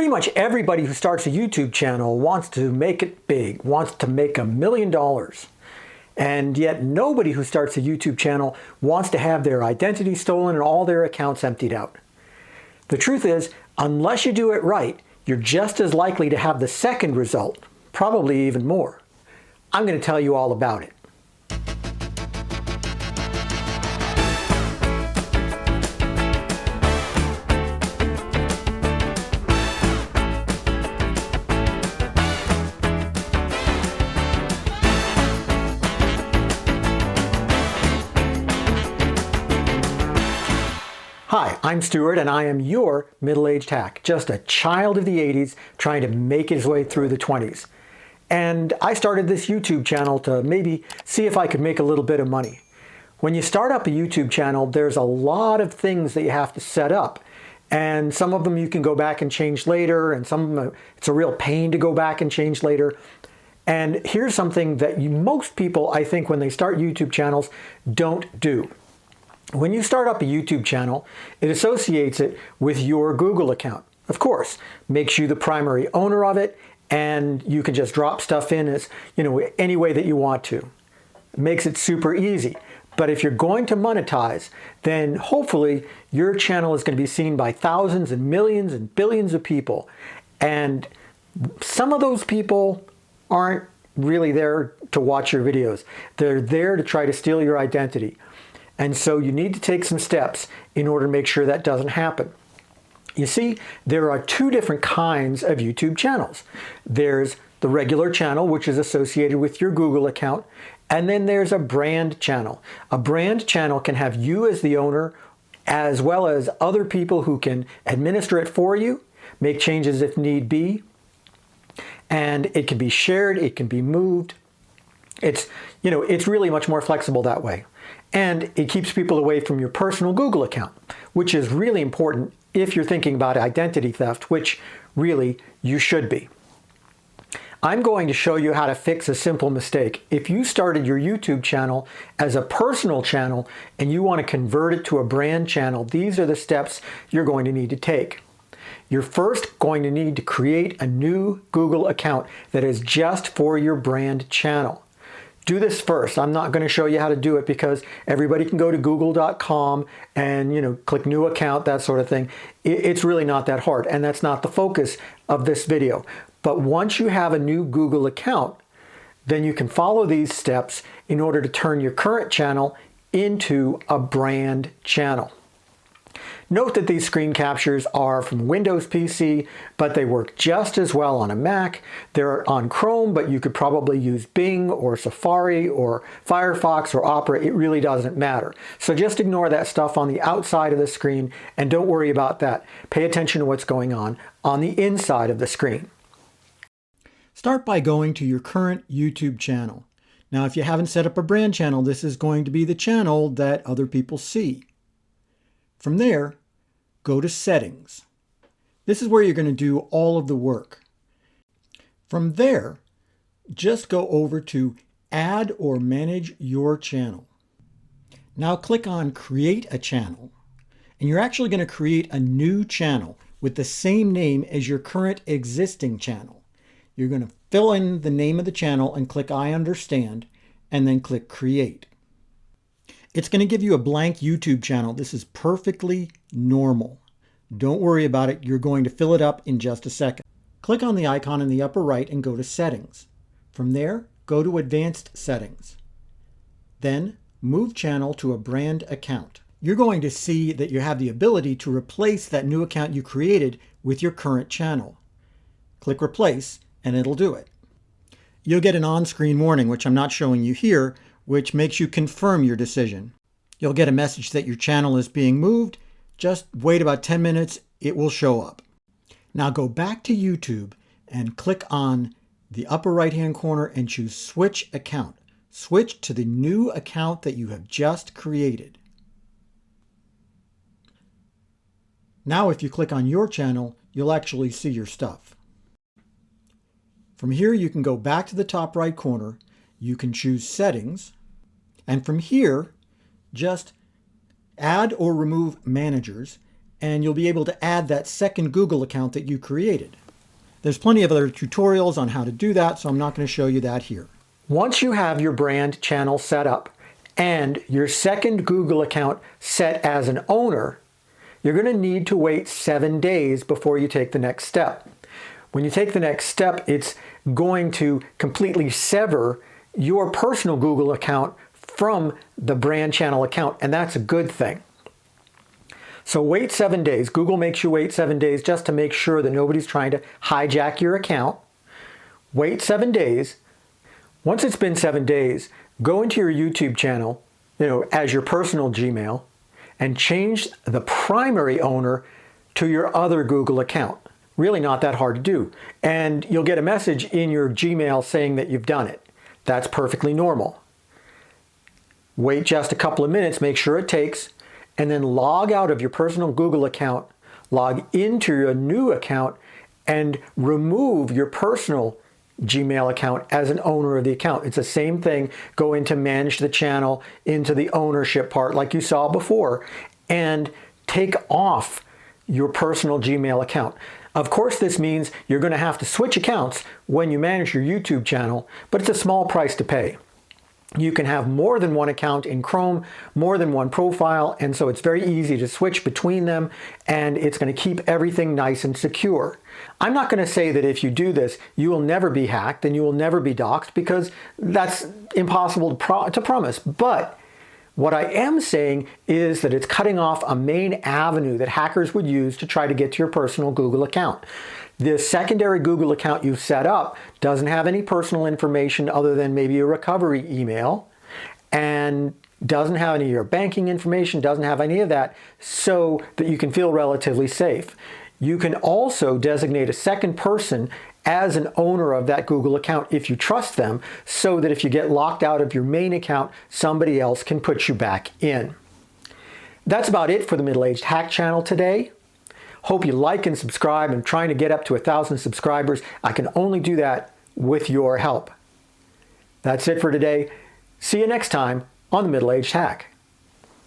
Pretty much everybody who starts a YouTube channel wants to make it big, wants to make $1 million. And yet nobody who starts a YouTube channel wants to have their identity stolen and all their accounts emptied out. The truth is, unless you do it right, you're just as likely to have the second result, probably even more. I'm going to tell you all about it. Hi, I'm Stuart and I am your middle-aged hack, just a child of the 80s trying to make his way through the 20s. And I started this YouTube channel to maybe see if I could make a little bit of money. When you start up a YouTube channel, there's a lot of things that you have to set up. And some of them you can go back and change later, and some of them it's a real pain to go back and change later. And here's something that most people, I think, when they start YouTube channels, don't do. When you start up a YouTube channel, it associates it with your Google account. Of course, makes you the primary owner of it, and you can just drop stuff in as, any way that you want to. It makes it super easy. But if you're going to monetize, then hopefully your channel is going to be seen by thousands and millions and billions of people. And some of those people aren't really there to watch your videos. They're there to try to steal your identity. And so you need to take some steps in order to make sure that doesn't happen. You see, there are two different kinds of YouTube channels. There's the regular channel, which is associated with your Google account, and then there's a brand channel. A brand channel can have you as the owner, as well as other people who can administer it for you, make changes if need be, and it can be shared, it can be moved. It's really much more flexible that way. And it keeps people away from your personal Google account, which is really important if you're thinking about identity theft, which really you should be. I'm going to show you how to fix a simple mistake. If you started your YouTube channel as a personal channel and you want to convert it to a brand channel, these are the steps you're going to need to take. You're first going to need to create a new Google account that is just for your brand channel. Do this first. I'm not going to show you how to do it because everybody can go to google.com and click new account, that sort of thing. It's really not that hard, and that's not the focus of this video. But once you have a new Google account, then you can follow these steps in order to turn your current channel into a brand channel. Note that these screen captures are from Windows PC, but they work just as well on a Mac. They're on Chrome, but you could probably use Bing or Safari or Firefox or Opera. It really doesn't matter. So just ignore that stuff on the outside of the screen and don't worry about that. Pay attention to what's going on the inside of the screen. Start by going to your current YouTube channel. Now, if you haven't set up a brand channel, this is going to be the channel that other people see. From there, go to Settings. This is where you're going to do all of the work. From there, just go over to Add or Manage Your Channel. Now click on Create a Channel, and you're actually going to create a new channel with the same name as your current existing channel. You're going to fill in the name of the channel and click I understand, and then click Create. It's going to give you a blank YouTube channel. This is perfectly normal. Don't worry about it. You're going to fill it up in just a second. Click on the icon in the upper right and go to Settings. From there, go to Advanced Settings. Then, move channel to a brand account. You're going to see that you have the ability to replace that new account you created with your current channel. Click Replace, and it'll do it. You'll get an on-screen warning, which I'm not showing you here, which makes you confirm your decision. You'll get a message that your channel is being moved. Just wait about 10 minutes, it will show up. Now go back to YouTube and click on the upper right-hand corner and choose Switch Account. Switch to the new account that you have just created. Now if you click on your channel, you'll actually see your stuff. From here you can go back to the top right corner, you can choose Settings, and from here just add or remove managers, and you'll be able to add that second Google account that you created. There's plenty of other tutorials on how to do that, so I'm not going to show you that here. Once you have your brand channel set up and your second Google account set as an owner, you're going to need to wait 7 days before you take the next step. When you take the next step, it's going to completely sever your personal Google account from the brand channel account, and that's a good thing. So wait 7 days. Google makes you wait 7 days just to make sure that nobody's trying to hijack your account. Wait 7 days. Once it's been 7 days, go into your YouTube channel, as your personal Gmail, and change the primary owner to your other Google account. Really not that hard to do. And you'll get a message in your Gmail saying that you've done it. That's perfectly normal. Wait just a couple of minutes, make sure it takes, and then log out of your personal Google account, log into your new account, and remove your personal Gmail account as an owner of the account. It's the same thing. Go into manage the channel, into the ownership part like you saw before, and take off your personal Gmail account. Of course, this means you're going to have to switch accounts when you manage your YouTube channel, but it's a small price to pay. You can have more than one account in Chrome, more than one profile, and so it's very easy to switch between them, and it's going to keep everything nice and secure. I'm not going to say that if you do this, you will never be hacked and you will never be doxxed, because that's impossible to promise. But what I am saying is that it's cutting off a main avenue that hackers would use to try to get to your personal Google account. The secondary Google account you've set up doesn't have any personal information other than maybe a recovery email, and doesn't have any of your banking information, doesn't have any of that, so that you can feel relatively safe. You can also designate a second person as an owner of that Google account if you trust them, so that if you get locked out of your main account, somebody else can put you back in. That's about it for the Middle-Aged Hack channel today. Hope you like and subscribe. I'm trying to get up to 1,000 subscribers. I can only do that with your help. That's it for today. See you next time on the Middle-Aged Hack.